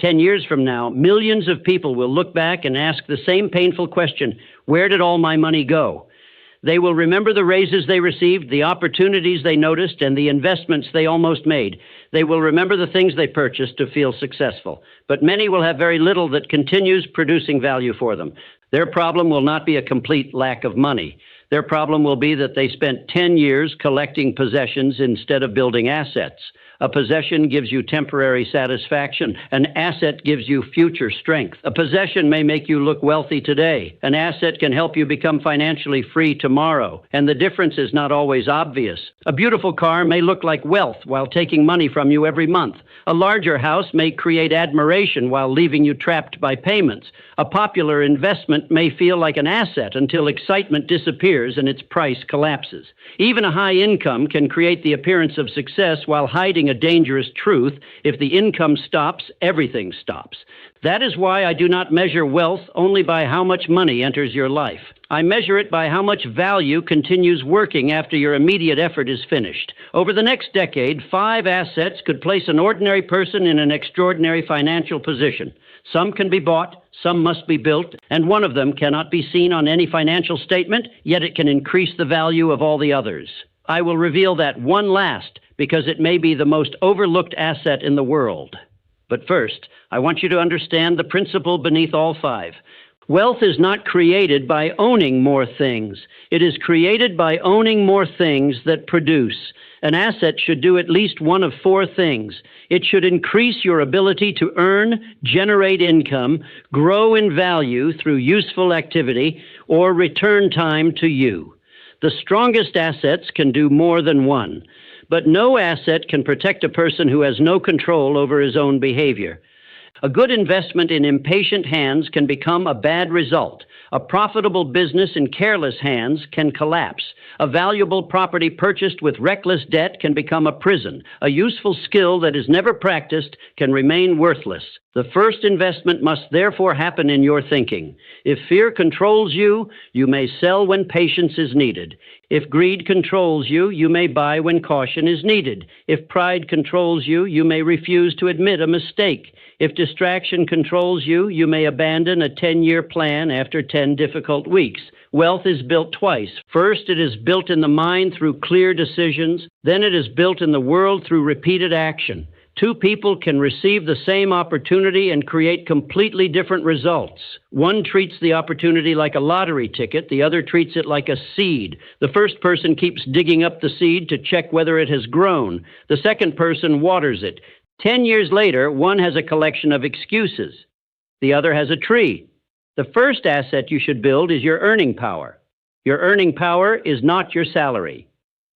10 years from now, millions of people will look back and ask the same painful question, where did all my money go? They will remember the raises they received, the opportunities they noticed, and the investments they almost made. They will remember the things they purchased to feel successful. But many will have very little that continues producing value for them. Their problem will not be a complete lack of money. Their problem will be that they spent 10 years collecting possessions instead of building assets. A possession gives you temporary satisfaction. An asset gives you future strength. A possession may make you look wealthy today. An asset can help you become financially free tomorrow. And the difference is not always obvious. A beautiful car may look like wealth while taking money from you every month. A larger house may create admiration while leaving you trapped by payments. A popular investment may feel like an asset until excitement disappears and its price collapses. Even a high income can create the appearance of success while hiding a dangerous truth. If the income stops, everything stops. That is why I do not measure wealth only by how much money enters your life. I measure it by how much value continues working after your immediate effort is finished. Over the next decade, 5 assets could place an ordinary person in an extraordinary financial position. Some can be bought, some must be built, and one of them cannot be seen on any financial statement, yet it can increase the value of all the others. I will reveal that one last, because it may be the most overlooked asset in the world. But first, I want you to understand the principle beneath all 5. Wealth is not created by owning more things. It is created by owning more things that produce. An asset should do at least one of 4 things. It should increase your ability to earn, generate income, grow in value through useful activity, or return time to you. The strongest assets can do more than one. But no asset can protect a person who has no control over his own behavior. A good investment in impatient hands can become a bad result. A profitable business in careless hands can collapse. A valuable property purchased with reckless debt can become a prison. A useful skill that is never practiced can remain worthless. The first investment must therefore happen in your thinking. If fear controls you, you may sell when patience is needed. If greed controls you, you may buy when caution is needed. If pride controls you, you may refuse to admit a mistake. If distraction controls you, you may abandon a 10-year plan after 10 difficult weeks. Wealth is built twice. First, it is built in the mind through clear decisions. Then it is built in the world through repeated action. 2 people can receive the same opportunity and create completely different results. One treats the opportunity like a lottery ticket. The other treats it like a seed. The first person keeps digging up the seed to check whether it has grown. The second person waters it. 10 years later, one has a collection of excuses. The other has a tree. The first asset you should build is your earning power. Your earning power is not your salary.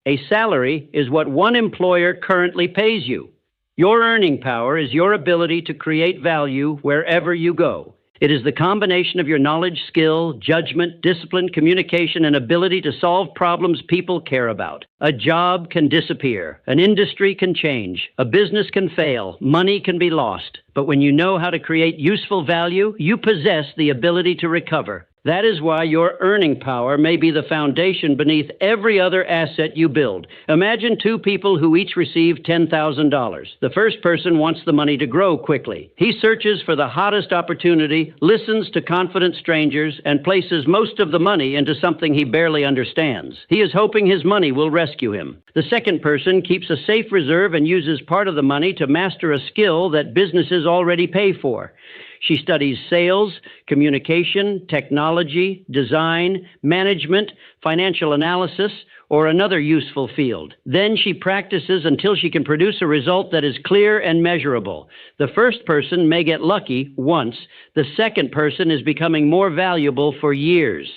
A salary is what one employer currently pays you. Your earning power is your ability to create value wherever you go. It is the combination of your knowledge, skill, judgment, discipline, communication, and ability to solve problems people care about. A job can disappear. An industry can change. A business can fail. Money can be lost. But when you know how to create useful value, you possess the ability to recover. That is why your earning power may be the foundation beneath every other asset you build. Imagine 2 people who each receive $10,000. The first person wants the money to grow quickly. He searches for the hottest opportunity, listens to confident strangers, and places most of the money into something he barely understands. He is hoping his money will rescue him. The second person keeps a safe reserve and uses part of the money to master a skill that businesses already pay for. She studies sales, communication, technology, design, management, financial analysis, or another useful field. Then she practices until she can produce a result that is clear and measurable. The first person may get lucky once. The second person is becoming more valuable for years.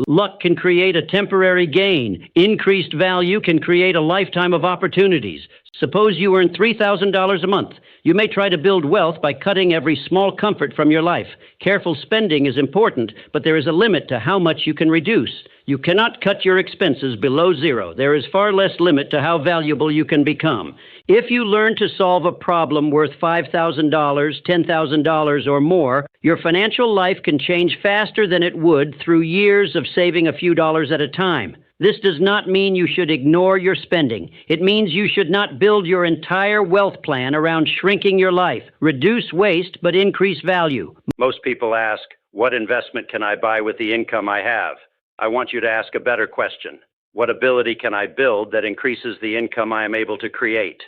Luck can create a temporary gain. Increased value can create a lifetime of opportunities. Suppose you earn $3,000 a month. You may try to build wealth by cutting every small comfort from your life. Careful spending is important, but there is a limit to how much you can reduce. You cannot cut your expenses below 0. There is far less limit to how valuable you can become. If you learn to solve a problem worth $5,000, $10,000 or more, your financial life can change faster than it would through years of saving a few dollars at a time. This does not mean you should ignore your spending. It means you should not build your entire wealth plan around shrinking your life. Reduce waste, but increase value. Most people ask, what investment can I buy with the income I have? I want you to ask a better question. What ability can I build that increases the income I am able to create?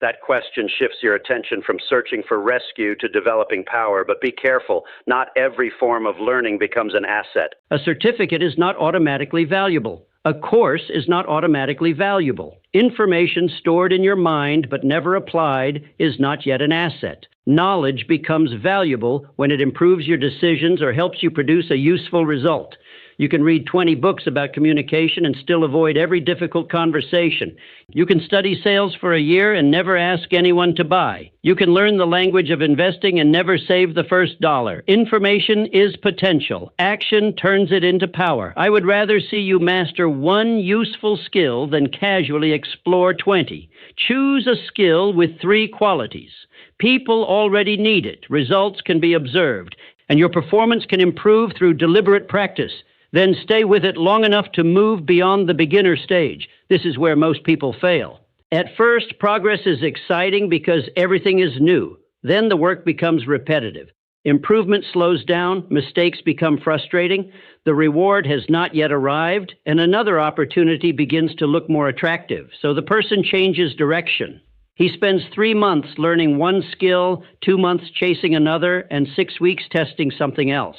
That question shifts your attention from searching for rescue to developing power, but be careful. Not every form of learning becomes an asset. A certificate is not automatically valuable. A course is not automatically valuable. Information stored in your mind but never applied is not yet an asset. Knowledge becomes valuable when it improves your decisions or helps you produce a useful result. You can read 20 books about communication and still avoid every difficult conversation. You can study sales for a year and never ask anyone to buy. You can learn the language of investing and never save the first dollar. Information is potential. Action turns it into power. I would rather see you master one useful skill than casually explore 20. Choose a skill with 3 qualities. People already need it. Results can be observed, and your performance can improve through deliberate practice. Then stay with it long enough to move beyond the beginner stage. This is where most people fail. At first, progress is exciting because everything is new. Then the work becomes repetitive. Improvement slows down, mistakes become frustrating, the reward has not yet arrived, and another opportunity begins to look more attractive. So the person changes direction. He spends 3 months learning one skill, 2 months chasing another, and 6 weeks testing something else.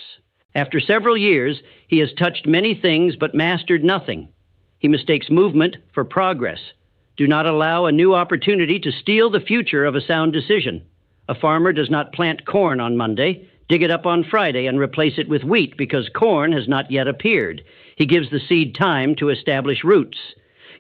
After several years, he has touched many things but mastered nothing. He mistakes movement for progress. Do not allow a new opportunity to steal the future of a sound decision. A farmer does not plant corn on Monday, dig it up on Friday, and replace it with wheat because corn has not yet appeared. He gives the seed time to establish roots.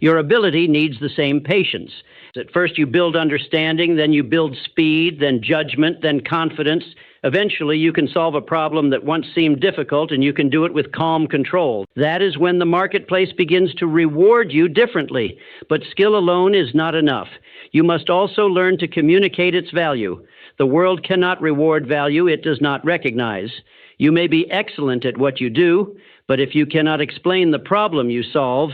Your ability needs the same patience. At first you build understanding, then you build speed, then judgment, then confidence. Eventually, you can solve a problem that once seemed difficult, and you can do it with calm control. That is when the marketplace begins to reward you differently. But skill alone is not enough. You must also learn to communicate its value. The world cannot reward value it does not recognize. You may be excellent at what you do, but if you cannot explain the problem you solve,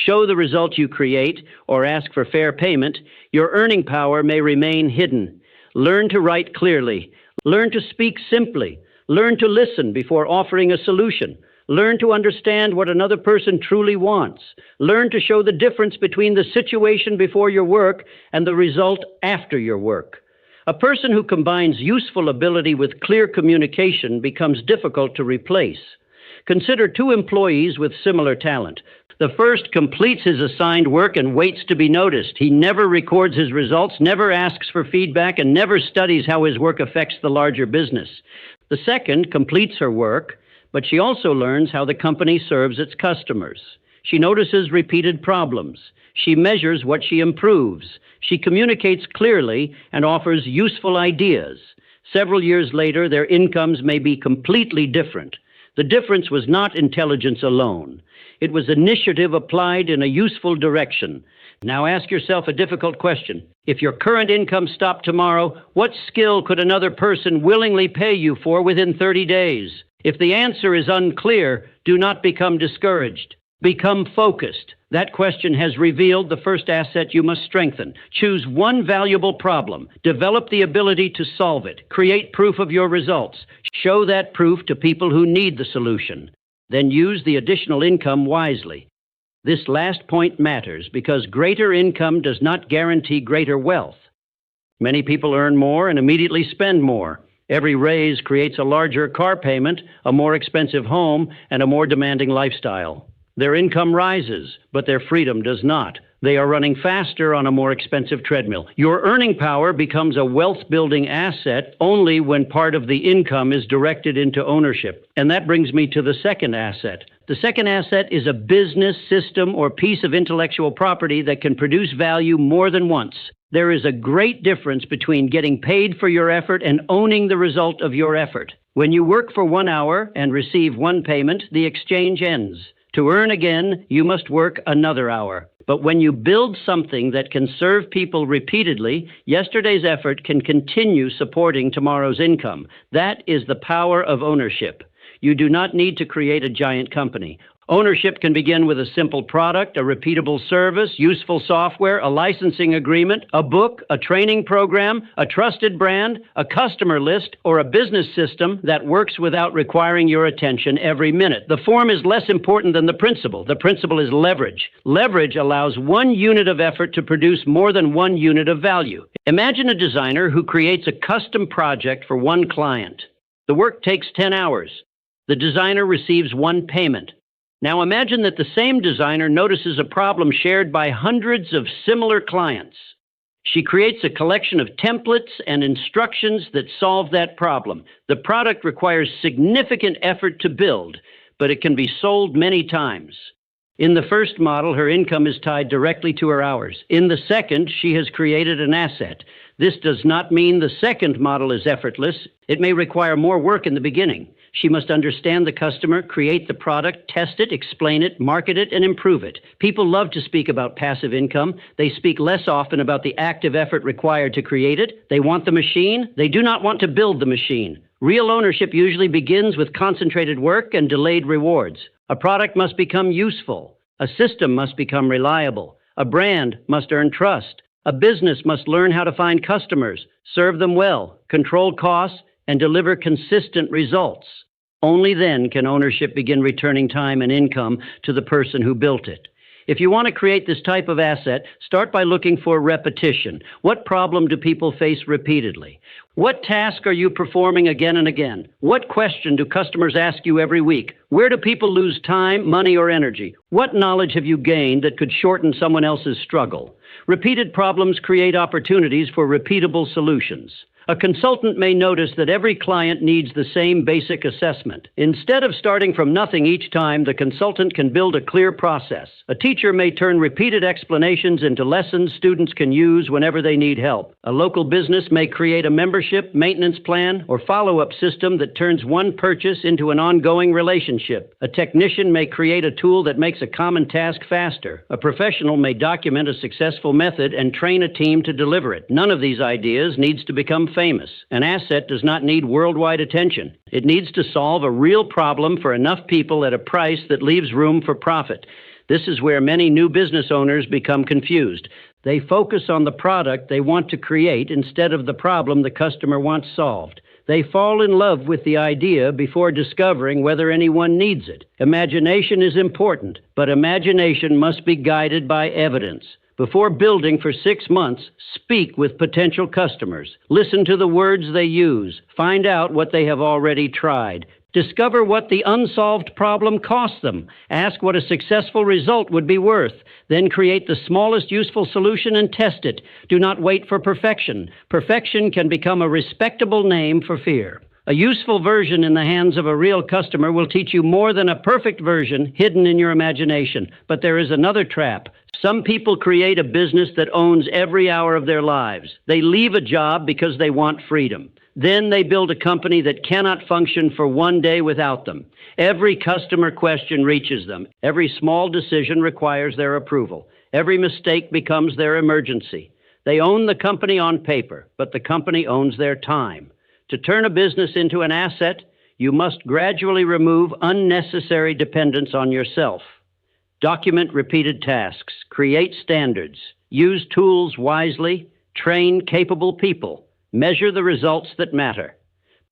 show the result you create, or ask for fair payment, your earning power may remain hidden. Learn to write clearly. Learn to speak simply. Learn to listen before offering a solution. Learn to understand what another person truly wants. Learn to show the difference between the situation before your work and the result after your work. A person who combines useful ability with clear communication becomes difficult to replace. Consider 2 employees with similar talent. The first completes his assigned work and waits to be noticed. He never records his results, never asks for feedback, and never studies how his work affects the larger business. The second completes her work, but she also learns how the company serves its customers. She notices repeated problems. She measures what she improves. She communicates clearly and offers useful ideas. Several years later, their incomes may be completely different. The difference was not intelligence alone. It was initiative applied in a useful direction. Now ask yourself a difficult question. If your current income stopped tomorrow, what skill could another person willingly pay you for within 30 days? If the answer is unclear, do not become discouraged. Become focused. That question has revealed the first asset you must strengthen. Choose one valuable problem. Develop the ability to solve it. Create proof of your results. Show that proof to people who need the solution. Then use the additional income wisely. This last point matters because greater income does not guarantee greater wealth. Many people earn more and immediately spend more. Every raise creates a larger car payment, a more expensive home, and a more demanding lifestyle. Their income rises, but their freedom does not. They are running faster on a more expensive treadmill. Your earning power becomes a wealth-building asset only when part of the income is directed into ownership. And that brings me to the second asset. The second asset is a business, system, or piece of intellectual property that can produce value more than once. There is a great difference between getting paid for your effort and owning the result of your effort. When you work for 1 hour and receive 1 payment, the exchange ends. To earn again, you must work another hour. But when you build something that can serve people repeatedly, yesterday's effort can continue supporting tomorrow's income. That is the power of ownership. You do not need to create a giant company. Ownership can begin with a simple product, a repeatable service, useful software, a licensing agreement, a book, a training program, a trusted brand, a customer list, or a business system that works without requiring your attention every minute. The form is less important than the principle. The principle is leverage. Leverage allows one unit of effort to produce more than one unit of value. Imagine a designer who creates a custom project for one client. The work takes 10 hours. The designer receives one payment. Now imagine that the same designer notices a problem shared by hundreds of similar clients. She creates a collection of templates and instructions that solve that problem. The product requires significant effort to build, but it can be sold many times. In the first model, her income is tied directly to her hours. In the second, she has created an asset. This does not mean the second model is effortless. It may require more work in the beginning. She must understand the customer, create the product, test it, explain it, market it, and improve it. People love to speak about passive income. They speak less often about the active effort required to create it. They want the machine. They do not want to build the machine. Real ownership usually begins with concentrated work and delayed rewards. A product must become useful. A system must become reliable. A brand must earn trust. A business must learn how to find customers, serve them well, control costs, and deliver consistent results. Only then can ownership begin returning time and income to the person who built it. If you want to create this type of asset, start by looking for repetition. What problem do people face repeatedly? What task are you performing again and again? What question do customers ask you every week? Where do people lose time, money, or energy? What knowledge have you gained that could shorten someone else's struggle? Repeated problems create opportunities for repeatable solutions. A consultant may notice that every client needs the same basic assessment. Instead of starting from nothing each time, the consultant can build a clear process. A teacher may turn repeated explanations into lessons students can use whenever they need help. A local business may create a membership, maintenance plan, or follow-up system that turns one purchase into an ongoing relationship. A technician may create a tool that makes a common task faster. A professional may document a successful method and train a team to deliver it. None of these ideas needs to become famous. An asset does not need worldwide attention. It needs to solve a real problem for enough people at a price that leaves room for profit. This is where many new business owners become confused. They focus on the product they want to create instead of the problem the customer wants solved. They fall in love with the idea before discovering whether anyone needs it. Imagination is important, but imagination must be guided by evidence. Before building for 6 months, speak with potential customers. Listen to the words they use. Find out what they have already tried. Discover what the unsolved problem cost them. Ask what a successful result would be worth. Then create the smallest useful solution and test it. Do not wait for perfection. Perfection can become a respectable name for fear. A useful version in the hands of a real customer will teach you more than a perfect version hidden in your imagination. But there is another trap. Some people create a business that owns every hour of their lives. They leave a job because they want freedom. Then they build a company that cannot function for one day without them. Every customer question reaches them. Every small decision requires their approval. Every mistake becomes their emergency. They own the company on paper, but the company owns their time. To turn a business into an asset, you must gradually remove unnecessary dependence on yourself. Document repeated tasks, create standards, use tools wisely, train capable people, measure the results that matter.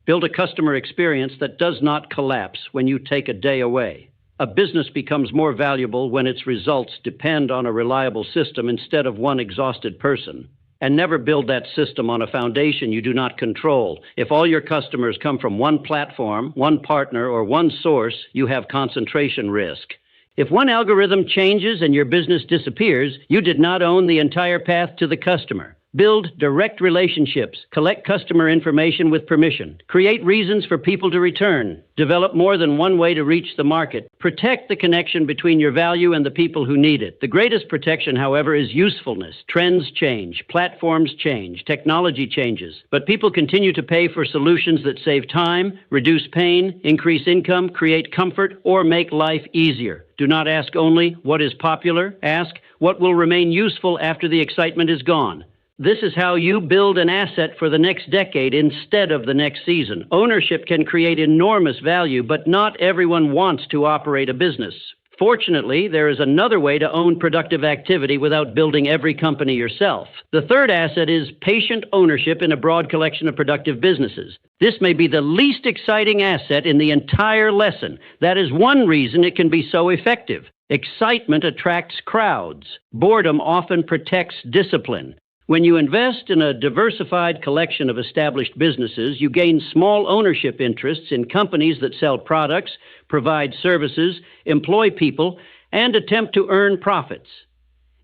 Build a customer experience that does not collapse when you take a day away. A business becomes more valuable when its results depend on a reliable system instead of one exhausted person. And never build that system on a foundation you do not control. If all your customers come from one platform, one partner, or one source, you have concentration risk. If one algorithm changes and your business disappears, you did not own the entire path to the customer. Build direct relationships. Collect customer information with permission. Create reasons for people to return. Develop more than one way to reach the market. Protect the connection between your value and the people who need it. The greatest protection, however, is usefulness. Trends change. Platforms change. Technology changes. But people continue to pay for solutions that save time, reduce pain, increase income, create comfort, or make life easier. Do not ask only what is popular. Ask what will remain useful after the excitement is gone. This is how you build an asset for the next decade instead of the next season. Ownership can create enormous value, but not everyone wants to operate a business. Fortunately, there is another way to own productive activity without building every company yourself. The third asset is patient ownership in a broad collection of productive businesses. This may be the least exciting asset in the entire lesson. That is one reason it can be so effective. Excitement attracts crowds. Boredom often protects discipline. When you invest in a diversified collection of established businesses, you gain small ownership interests in companies that sell products, provide services, employ people, and attempt to earn profits.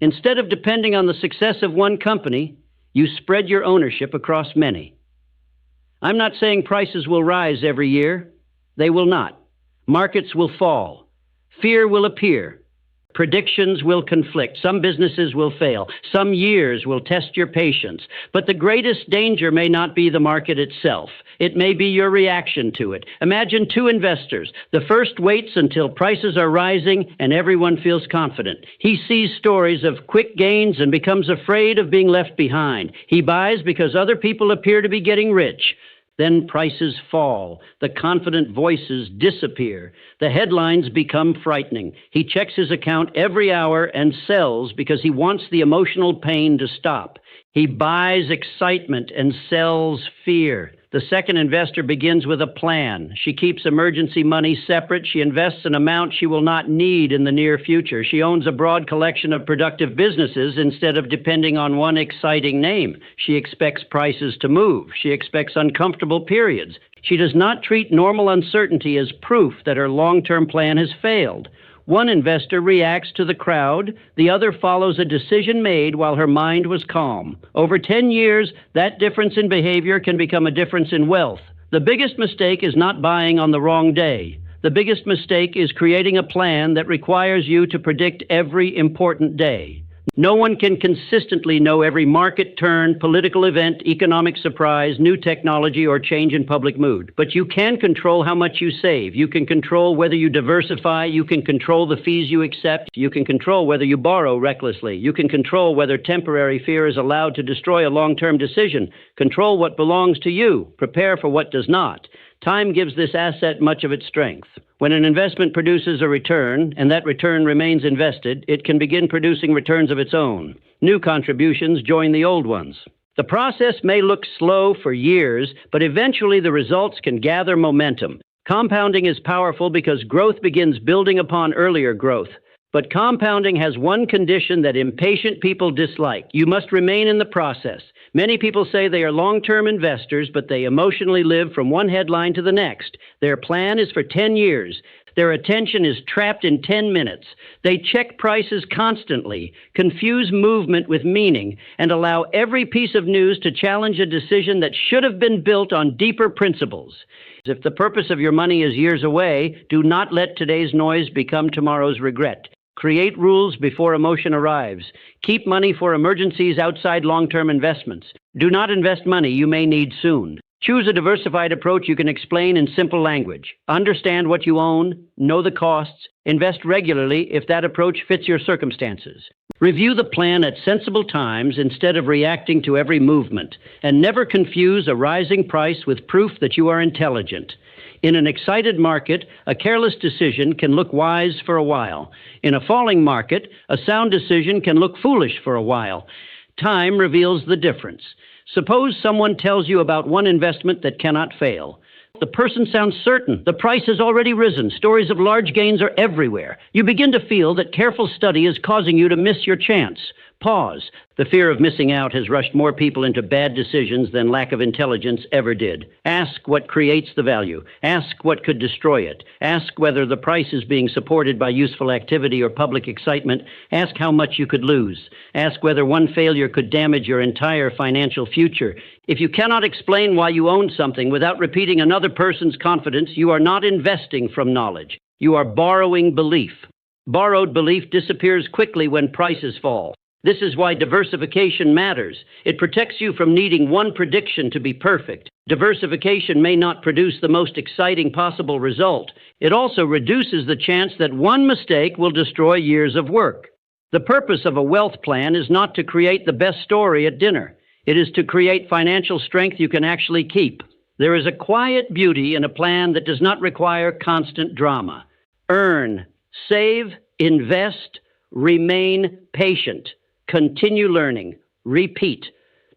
Instead of depending on the success of one company, you spread your ownership across many. I'm not saying prices will rise every year. They will not. Markets will fall. Fear will appear. Predictions will conflict. Some businesses will fail. Some years will test your patience. But the greatest danger may not be the market itself. It may be your reaction to it. Imagine two investors. The first waits until prices are rising and everyone feels confident. He sees stories of quick gains and becomes afraid of being left behind. He buys because other people appear to be getting rich. Then prices fall. The confident voices disappear. The headlines become frightening. He checks his account every hour and sells because he wants the emotional pain to stop. He buys excitement and sells fear. The second investor begins with a plan. She keeps emergency money separate. She invests an amount she will not need in the near future. She owns a broad collection of productive businesses instead of depending on one exciting name. She expects prices to move. She expects uncomfortable periods. She does not treat normal uncertainty as proof that her long-term plan has failed. One investor reacts to the crowd. The other follows a decision made while her mind was calm. Over 10 years, that difference in behavior can become a difference in wealth. The biggest mistake is not buying on the wrong day. The biggest mistake is creating a plan that requires you to predict every important day. No one can consistently know every market turn, political event, economic surprise, new technology, or change in public mood. But you can control how much you save. You can control whether you diversify. You can control the fees you accept. You can control whether you borrow recklessly. You can control whether temporary fear is allowed to destroy a long-term decision. Control what belongs to you. Prepare for what does not. Time gives this asset much of its strength. When an investment produces a return, and that return remains invested, it can begin producing returns of its own. New contributions join the old ones. The process may look slow for years, but eventually the results can gather momentum. Compounding is powerful because growth begins building upon earlier growth. But compounding has one condition that impatient people dislike. You must remain in the process. Many people say they are long-term investors, but they emotionally live from one headline to the next. Their plan is for 10 years. Their attention is trapped in 10 minutes. They check prices constantly, confuse movement with meaning, and allow every piece of news to challenge a decision that should have been built on deeper principles. If the purpose of your money is years away, do not let today's noise become tomorrow's regret. Create rules before emotion arrives. Keep money for emergencies outside long-term investments. Do not invest money you may need soon. Choose a diversified approach you can explain in simple language. Understand what you own, know the costs, invest regularly if that approach fits your circumstances. Review the plan at sensible times instead of reacting to every movement, and never confuse a rising price with proof that you are intelligent. In an excited market, a careless decision can look wise for a while. In a falling market, a sound decision can look foolish for a while. Time reveals the difference. Suppose someone tells you about one investment that cannot fail. The person sounds certain. The price has already risen. Stories of large gains are everywhere. You begin to feel that careful study is causing you to miss your chance. Pause. The fear of missing out has rushed more people into bad decisions than lack of intelligence ever did. Ask what creates the value. Ask what could destroy it. Ask whether the price is being supported by useful activity or public excitement. Ask how much you could lose. Ask whether one failure could damage your entire financial future. If you cannot explain why you own something without repeating another person's confidence, you are not investing from knowledge. You are borrowing belief. Borrowed belief disappears quickly when prices fall. This is why diversification matters. It protects you from needing one prediction to be perfect. Diversification may not produce the most exciting possible result. It also reduces the chance that one mistake will destroy years of work. The purpose of a wealth plan is not to create the best story at dinner. It is to create financial strength you can actually keep. There is a quiet beauty in a plan that does not require constant drama. Earn, save, invest, remain patient, continue learning, repeat.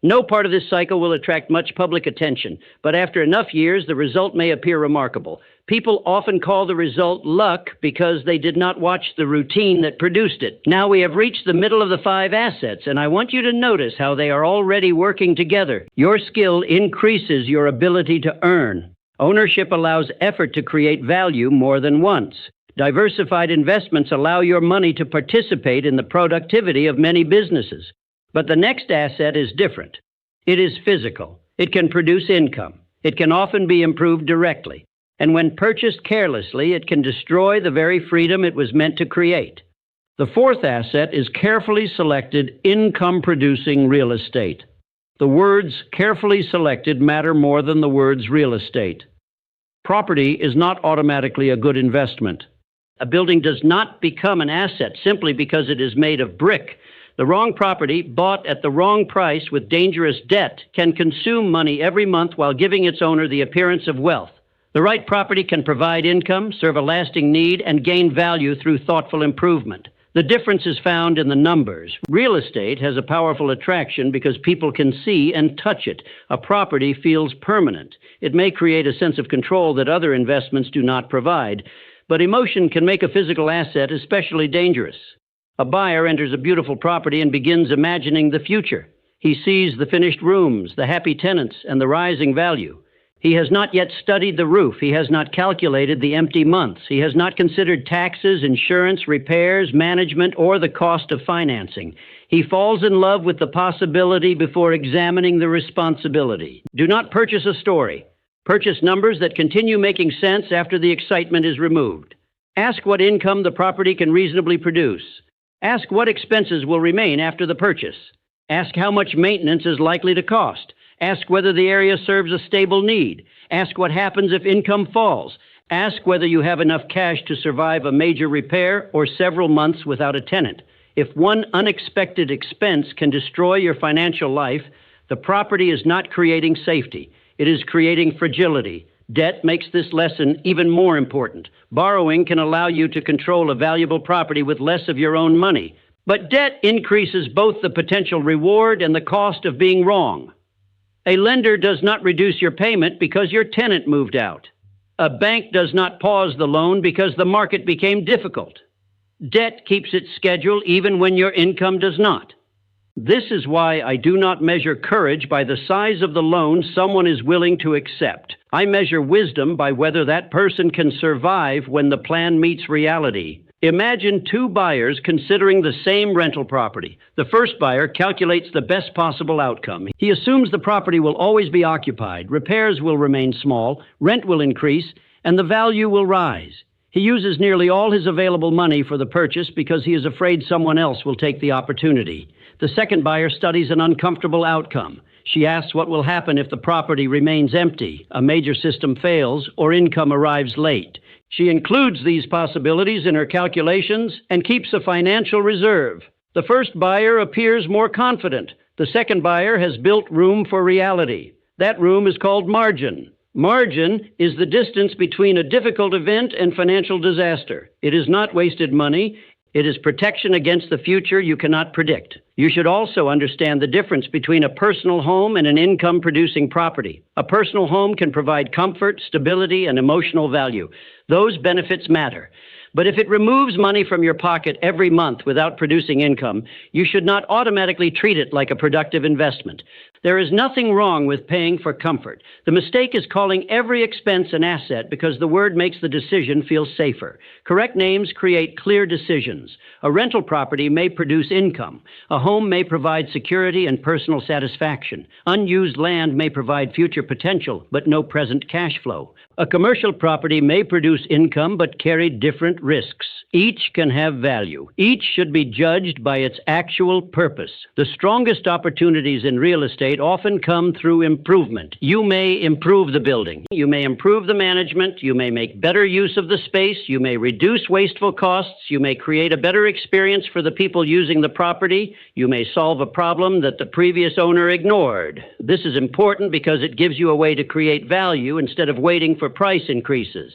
No part of this cycle will attract much public attention, but after enough years, the result may appear remarkable. People often call the result luck because they did not watch the routine that produced it. Now we have reached the middle of the 5 assets, and I want you to notice how they are already working together. Your skill increases your ability to earn. Ownership allows effort to create value more than once. Diversified investments allow your money to participate in the productivity of many businesses. But the next asset is different. It is physical. It can produce income. It can often be improved directly. And when purchased carelessly, it can destroy the very freedom it was meant to create. The 4th asset is carefully selected income-producing real estate. The words carefully selected matter more than the words real estate. Property is not automatically a good investment. A building does not become an asset simply because it is made of brick. The wrong property, bought at the wrong price with dangerous debt, can consume money every month while giving its owner the appearance of wealth. The right property can provide income, serve a lasting need, and gain value through thoughtful improvement. The difference is found in the numbers. Real estate has a powerful attraction because people can see and touch it. A property feels permanent. It may create a sense of control that other investments do not provide, but emotion can make a physical asset especially dangerous. A buyer enters a beautiful property and begins imagining the future. He sees the finished rooms, the happy tenants, and the rising value. He has not yet studied the roof. He has not calculated the empty months. He has not considered taxes, insurance, repairs, management, or the cost of financing. He falls in love with the possibility before examining the responsibility. Do not purchase a story. Purchase numbers that continue making sense after the excitement is removed. Ask what income the property can reasonably produce. Ask what expenses will remain after the purchase. Ask how much maintenance is likely to cost. Ask whether the area serves a stable need. Ask what happens if income falls. Ask whether you have enough cash to survive a major repair or several months without a tenant. If one unexpected expense can destroy your financial life, the property is not creating safety. It is creating fragility. Debt makes this lesson even more important. Borrowing can allow you to control a valuable property with less of your own money. But debt increases both the potential reward and the cost of being wrong. A lender does not reduce your payment because your tenant moved out. A bank does not pause the loan because the market became difficult. Debt keeps its schedule even when your income does not. This is why I do not measure courage by the size of the loan someone is willing to accept. I measure wisdom by whether that person can survive when the plan meets reality. Imagine 2 buyers considering the same rental property. The first buyer calculates the best possible outcome. He assumes the property will always be occupied, repairs will remain small, rent will increase, and the value will rise. He uses nearly all his available money for the purchase because he is afraid someone else will take the opportunity. The second buyer studies an uncomfortable outcome. She asks what will happen if the property remains empty, a major system fails, or income arrives late. She includes these possibilities in her calculations and keeps a financial reserve. The first buyer appears more confident. The second buyer has built room for reality. That room is called margin. Margin is the distance between a difficult event and financial disaster. It is not wasted money. It is protection against the future you cannot predict. You should also understand the difference between a personal home and an income-producing property. A personal home can provide comfort, stability, and emotional value. Those benefits matter. But if it removes money from your pocket every month without producing income, you should not automatically treat it like a productive investment. There is nothing wrong with paying for comfort. The mistake is calling every expense an asset because the word makes the decision feel safer. Correct names create clear decisions. A rental property may produce income. A home may provide security and personal satisfaction. Unused land may provide future potential, but no present cash flow. A commercial property may produce income but carry different risks. Each can have value. Each should be judged by its actual purpose. The strongest opportunities in real estate often come through improvement. You may improve the building. You may improve the management. You may make better use of the space. You may reduce wasteful costs. You may create a better experience for the people using the property. You may solve a problem that the previous owner ignored. This is important because it gives you a way to create value instead of waiting for price increases.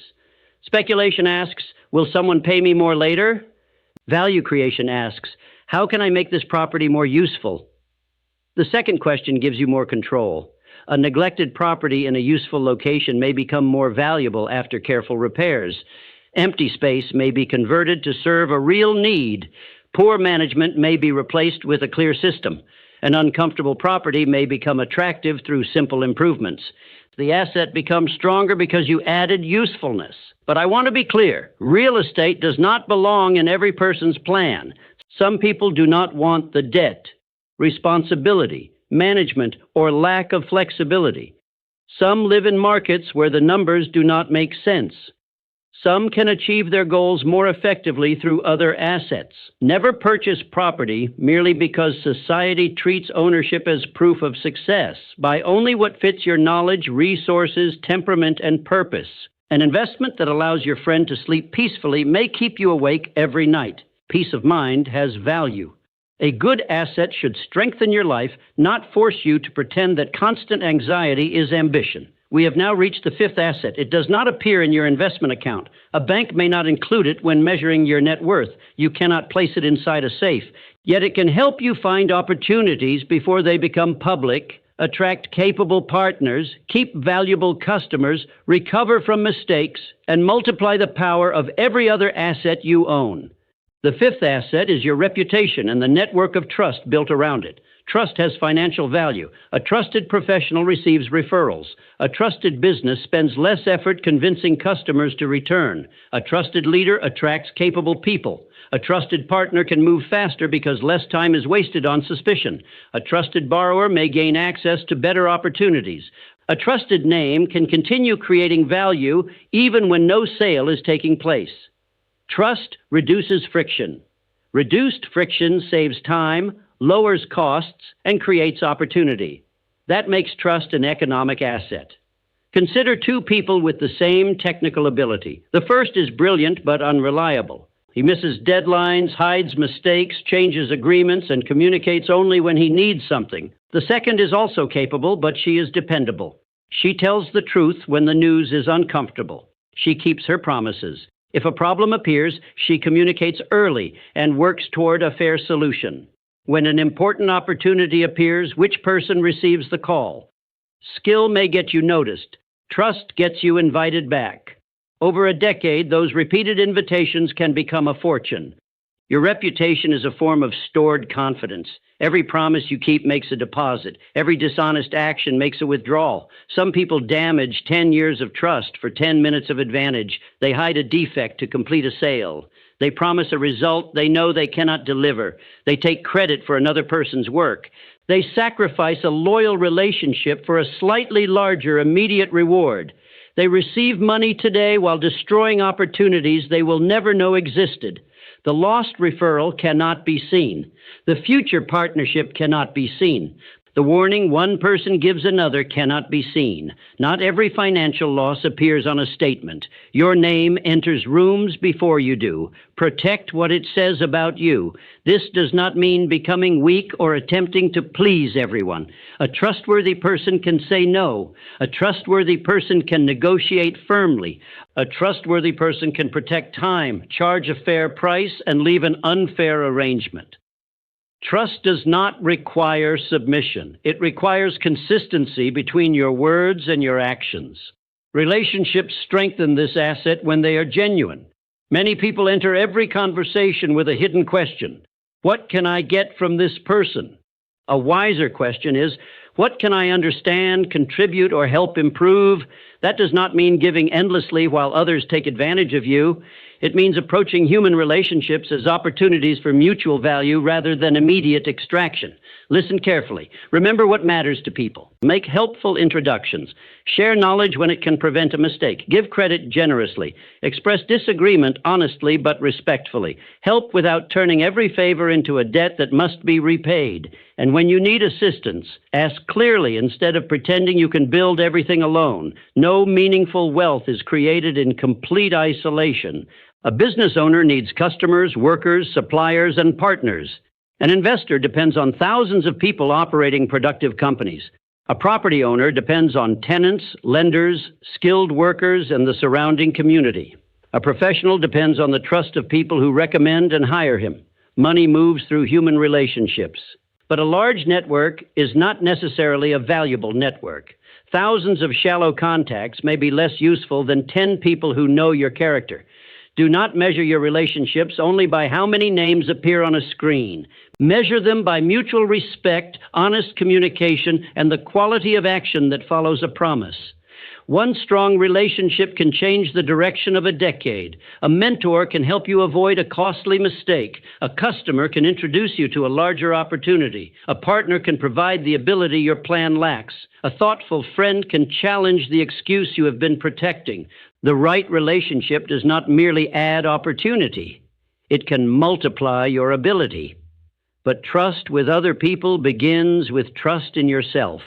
Speculation asks, will someone pay me more later? Value creation asks, how can I make this property more useful? The second question gives you more control. A neglected property in a useful location may become more valuable after careful repairs. Empty space may be converted to serve a real need. Poor management may be replaced with a clear system. An uncomfortable property may become attractive through simple improvements. The asset becomes stronger because you added usefulness. But I want to be clear, real estate does not belong in every person's plan. Some people do not want the debt, responsibility, management, or lack of flexibility. Some live in markets where the numbers do not make sense. Some can achieve their goals more effectively through other assets. Never purchase property merely because society treats ownership as proof of success. Buy only what fits your knowledge, resources, temperament, and purpose. An investment that allows your friend to sleep peacefully may keep you awake every night. Peace of mind has value. A good asset should strengthen your life, not force you to pretend that constant anxiety is ambition. We have now reached the fifth asset. It does not appear in your investment account. A bank may not include it when measuring your net worth. You cannot place it inside a safe. Yet it can help you find opportunities before they become public, attract capable partners, keep valuable customers, recover from mistakes, and multiply the power of every other asset you own. The fifth asset is your reputation and the network of trust built around it. Trust has financial value. A trusted professional receives referrals. A trusted business spends less effort convincing customers to return. A trusted leader attracts capable people. A trusted partner can move faster because less time is wasted on suspicion. A trusted borrower may gain access to better opportunities. A trusted name can continue creating value even when no sale is taking place. Trust reduces friction. Reduced friction saves time, lowers costs, and creates opportunity. That makes trust an economic asset. Consider two people with the same technical ability. The first is brilliant but unreliable. He misses deadlines, hides mistakes, changes agreements, and communicates only when he needs something. The second is also capable, but she is dependable. She tells the truth when the news is uncomfortable. She keeps her promises. If a problem appears, she communicates early and works toward a fair solution. When an important opportunity appears, which person receives the call? Skill may get you noticed. Trust gets you invited back. Over a decade, those repeated invitations can become a fortune. Your reputation is a form of stored confidence. Every promise you keep makes a deposit. Every dishonest action makes a withdrawal. Some people damage 10 years of trust for 10 minutes of advantage. They hide a defect to complete a sale. They promise a result they know they cannot deliver. They take credit for another person's work. They sacrifice a loyal relationship for a slightly larger immediate reward. They receive money today while destroying opportunities they will never know existed. The lost referral cannot be seen. The future partnership cannot be seen. The warning one person gives another cannot be seen. Not every financial loss appears on a statement. Your name enters rooms before you do. Protect what it says about you. This does not mean becoming weak or attempting to please everyone. A trustworthy person can say no. A trustworthy person can negotiate firmly. A trustworthy person can protect time, charge a fair price, and leave an unfair arrangement. Trust does not require submission. It requires consistency between your words and your actions. Relationships strengthen this asset when they are genuine. Many people enter every conversation with a hidden question. What can I get from this person? A wiser question is, what can I understand, contribute, or help improve? That does not mean giving endlessly while others take advantage of you. It means approaching human relationships as opportunities for mutual value rather than immediate extraction. Listen carefully. Remember what matters to people. Make helpful introductions. Share knowledge when it can prevent a mistake. Give credit generously. Express disagreement honestly but respectfully. Help without turning every favor into a debt that must be repaid. And when you need assistance, ask clearly instead of pretending you can build everything alone. No meaningful wealth is created in complete isolation. A business owner needs customers, workers, suppliers, and partners. An investor depends on thousands of people operating productive companies. A property owner depends on tenants, lenders, skilled workers, and the surrounding community. A professional depends on the trust of people who recommend and hire him. Money moves through human relationships. But a large network is not necessarily a valuable network. Thousands of shallow contacts may be less useful than 10 people who know your character. Do not measure your relationships only by how many names appear on a screen. Measure them by mutual respect, honest communication, and the quality of action that follows a promise. One strong relationship can change the direction of a decade. A mentor can help you avoid a costly mistake. A customer can introduce you to a larger opportunity. A partner can provide the ability your plan lacks. A thoughtful friend can challenge the excuse you have been protecting. The right relationship does not merely add opportunity. It can multiply your ability. But trust with other people begins with trust in yourself.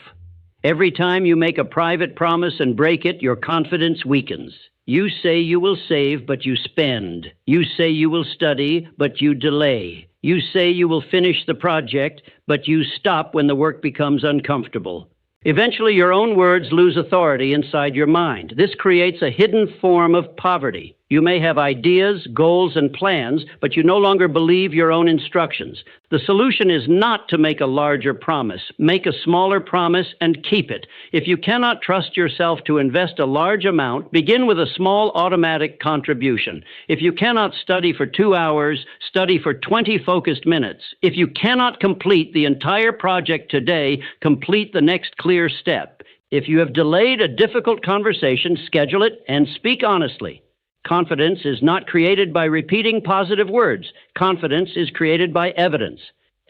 Every time you make a private promise and break it, your confidence weakens. You say you will save, but you spend. You say you will study, but you delay. You say you will finish the project, but you stop when the work becomes uncomfortable. Eventually, your own words lose authority inside your mind. This creates a hidden form of poverty. You may have ideas, goals, and plans, but you no longer believe your own instructions. The solution is not to make a larger promise. Make a smaller promise and keep it. If you cannot trust yourself to invest a large amount, begin with a small automatic contribution. If you cannot study for 2 hours, study for 20 focused minutes. If you cannot complete the entire project today, complete the next clear step. If you have delayed a difficult conversation, schedule it and speak honestly. Confidence is not created by repeating positive words. Confidence is created by evidence.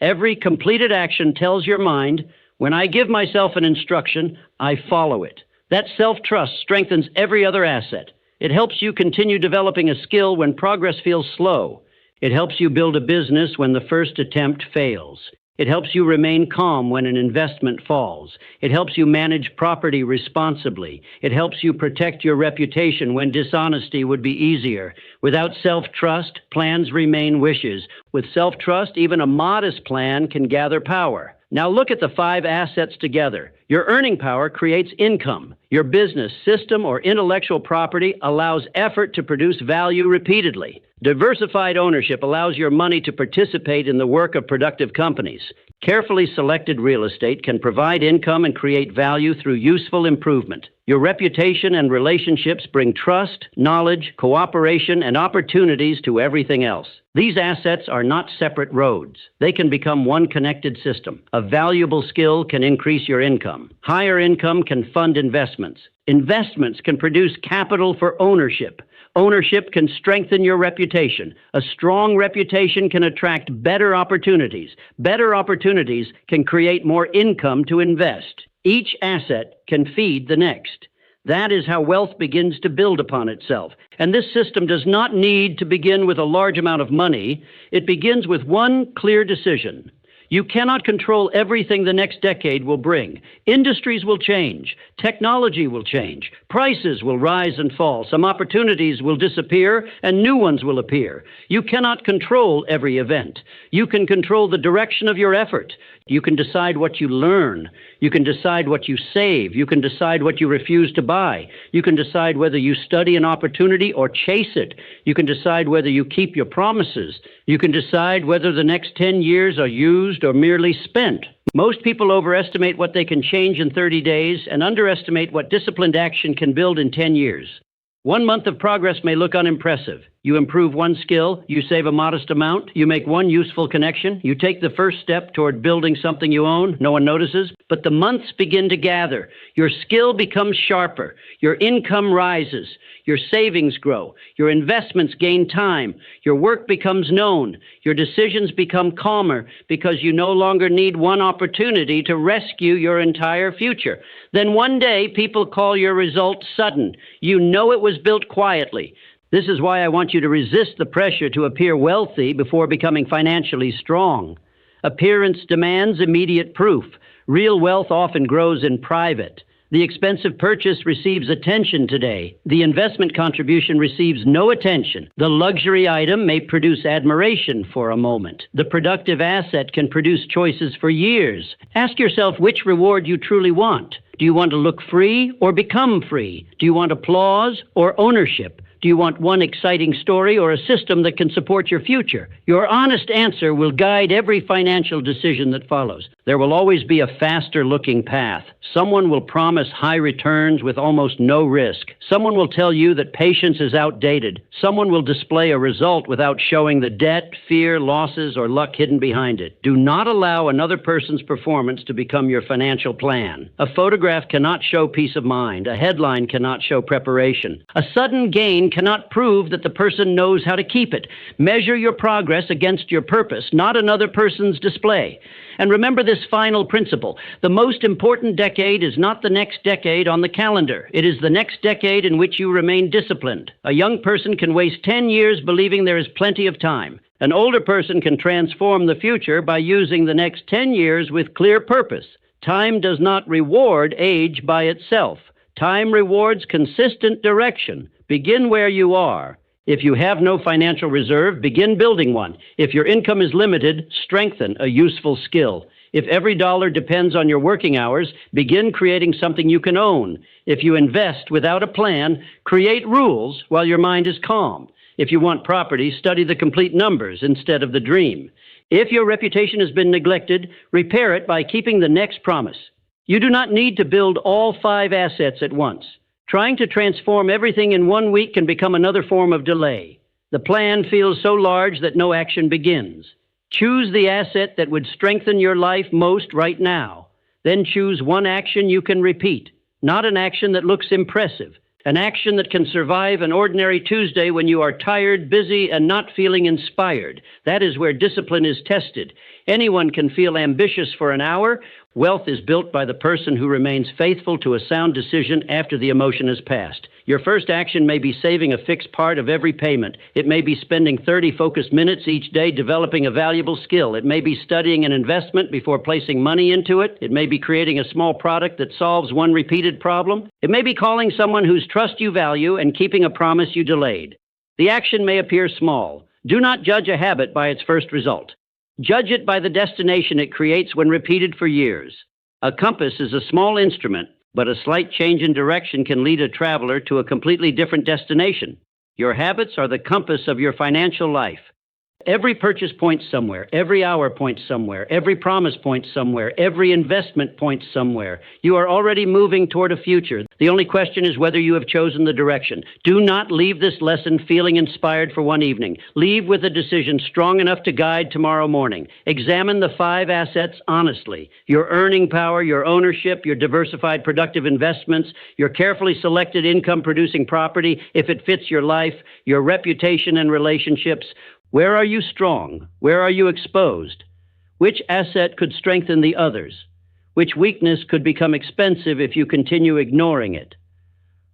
Every completed action tells your mind, when I give myself an instruction, I follow it. That self-trust strengthens every other asset. It helps you continue developing a skill when progress feels slow. It helps you build a business when the first attempt fails. It helps you remain calm when an investment falls. It helps you manage property responsibly. It helps you protect your reputation when dishonesty would be easier. Without self-trust, plans remain wishes. With self-trust, even a modest plan can gather power. Now look at the 5 assets together. Your earning power creates income. Your business, system, or intellectual property allows effort to produce value repeatedly. Diversified ownership allows your money to participate in the work of productive companies. Carefully selected real estate can provide income and create value through useful improvement. Your reputation and relationships bring trust, knowledge, cooperation, and opportunities to everything else. These assets are not separate roads. They can become one connected system. A valuable skill can increase your income. Higher income can fund investments. Investments can produce capital for ownership. Ownership can strengthen your reputation. A strong reputation can attract better opportunities. Better opportunities can create more income to invest. Each asset can feed the next. That is how wealth begins to build upon itself. And this system does not need to begin with a large amount of money. It begins with one clear decision. You cannot control everything the next decade will bring. Industries will change. Technology will change. Prices will rise and fall. Some opportunities will disappear and new ones will appear. You cannot control every event. You can control the direction of your effort. You can decide what you learn. You can decide what you save. You can decide what you refuse to buy. You can decide whether you study an opportunity or chase it. You can decide whether you keep your promises. You can decide whether the next 10 years are used or merely spent. Most people overestimate what they can change in 30 days and underestimate what disciplined action can build in 10 years. 1 month of progress may look unimpressive. You improve one skill, you save a modest amount, you make one useful connection, you take the first step toward building something you own, no one notices, but the months begin to gather. Your skill becomes sharper, your income rises, your savings grow, your investments gain time, your work becomes known, your decisions become calmer because you no longer need one opportunity to rescue your entire future. Then one day, people call your result sudden. You know it was built quietly. This is why I want you to resist the pressure to appear wealthy before becoming financially strong. Appearance demands immediate proof. Real wealth often grows in private. The expensive purchase receives attention today. The investment contribution receives no attention. The luxury item may produce admiration for a moment. The productive asset can produce choices for years. Ask yourself which reward you truly want. Do you want to look free or become free? Do you want applause or ownership? Do you want one exciting story or a system that can support your future? Your honest answer will guide every financial decision that follows. There will always be a faster-looking path. Someone will promise high returns with almost no risk. Someone will tell you that patience is outdated. Someone will display a result without showing the debt, fear, losses, or luck hidden behind it. Do not allow another person's performance to become your financial plan. A photograph cannot show peace of mind. A headline cannot show preparation. A sudden gain cannot prove that the person knows how to keep it. Measure your progress against your purpose, not another person's display. And remember this final principle. The most important decade is not the next decade on the calendar. It is the next decade in which you remain disciplined. A young person can waste 10 years believing there is plenty of time. An older person can transform the future by using the next 10 years with clear purpose. Time does not reward age by itself. Time rewards consistent direction. Begin where you are. If you have no financial reserve, begin building one. If your income is limited, strengthen a useful skill. If every dollar depends on your working hours, begin creating something you can own. If you invest without a plan, create rules while your mind is calm. If you want property, study the complete numbers instead of the dream. If your reputation has been neglected, repair it by keeping the next promise. You do not need to build all 5 assets at once. Trying to transform everything in 1 week can become another form of delay. The plan feels so large that no action begins. Choose the asset that would strengthen your life most right now. Then choose one action you can repeat, not an action that looks impressive, an action that can survive an ordinary Tuesday when you are tired, busy, and not feeling inspired. That is where discipline is tested. Anyone can feel ambitious for an hour. Wealth is built by the person who remains faithful to a sound decision after the emotion has passed. Your first action may be saving a fixed part of every payment. It may be spending 30 focused minutes each day developing a valuable skill. It may be studying an investment before placing money into it. It may be creating a small product that solves one repeated problem. It may be calling someone whose trust you value and keeping a promise you delayed. The action may appear small. Do not judge a habit by its first result. Judge it by the destination it creates when repeated for years. A compass is a small instrument, but a slight change in direction can lead a traveler to a completely different destination. Your habits are the compass of your financial life. Every purchase points somewhere. Every hour points somewhere. Every promise points somewhere. Every investment points somewhere. You are already moving toward a future. The only question is whether you have chosen the direction. Do not leave this lesson feeling inspired for one evening. Leave with a decision strong enough to guide tomorrow morning. Examine the 5 assets honestly. Your earning power, your ownership, your diversified productive investments, your carefully selected income-producing property, if it fits your life, your reputation and relationships. Where are you strong? Where are you exposed? Which asset could strengthen the others? Which weakness could become expensive if you continue ignoring it?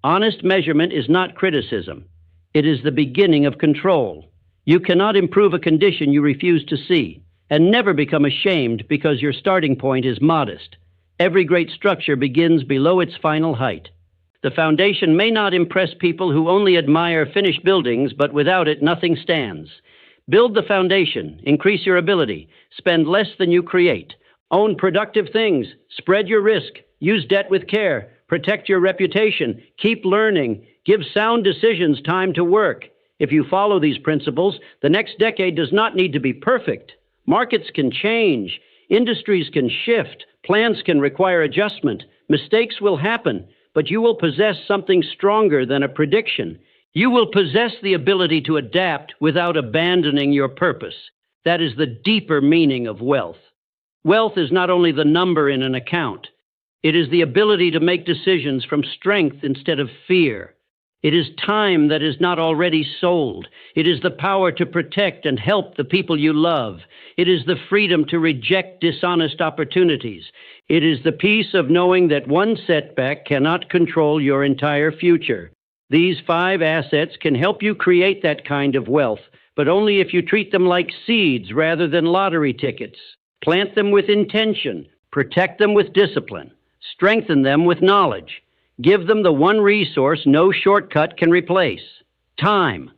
Honest measurement is not criticism. It is the beginning of control. You cannot improve a condition you refuse to see, and never become ashamed because your starting point is modest. Every great structure begins below its final height. The foundation may not impress people who only admire finished buildings, but without it, nothing stands. Build the foundation, increase your ability, spend less than you create, own productive things, spread your risk, use debt with care, protect your reputation, keep learning, give sound decisions time to work. If you follow these principles, the next decade does not need to be perfect. Markets can change, industries can shift, plans can require adjustment, mistakes will happen, but you will possess something stronger than a prediction. You will possess the ability to adapt without abandoning your purpose. That is the deeper meaning of wealth. Wealth is not only the number in an account. It is the ability to make decisions from strength instead of fear. It is time that is not already sold. It is the power to protect and help the people you love. It is the freedom to reject dishonest opportunities. It is the peace of knowing that one setback cannot control your entire future. These 5 assets can help you create that kind of wealth, but only if you treat them like seeds rather than lottery tickets. Plant them with intention, protect them with discipline, strengthen them with knowledge. Give them the one resource no shortcut can replace: time.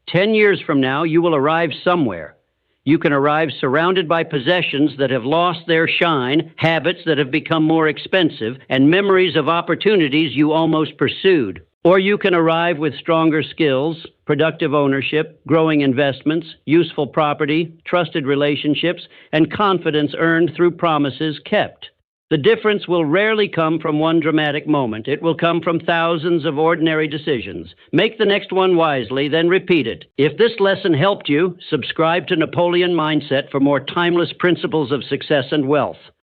10 years from now, you will arrive somewhere. You can arrive surrounded by possessions that have lost their shine, habits that have become more expensive, and memories of opportunities you almost pursued. Or you can arrive with stronger skills, productive ownership, growing investments, useful property, trusted relationships, and confidence earned through promises kept. The difference will rarely come from one dramatic moment. It will come from thousands of ordinary decisions. Make the next one wisely, then repeat it. If this lesson helped you, subscribe to Napoleon Mindset for more timeless principles of success and wealth.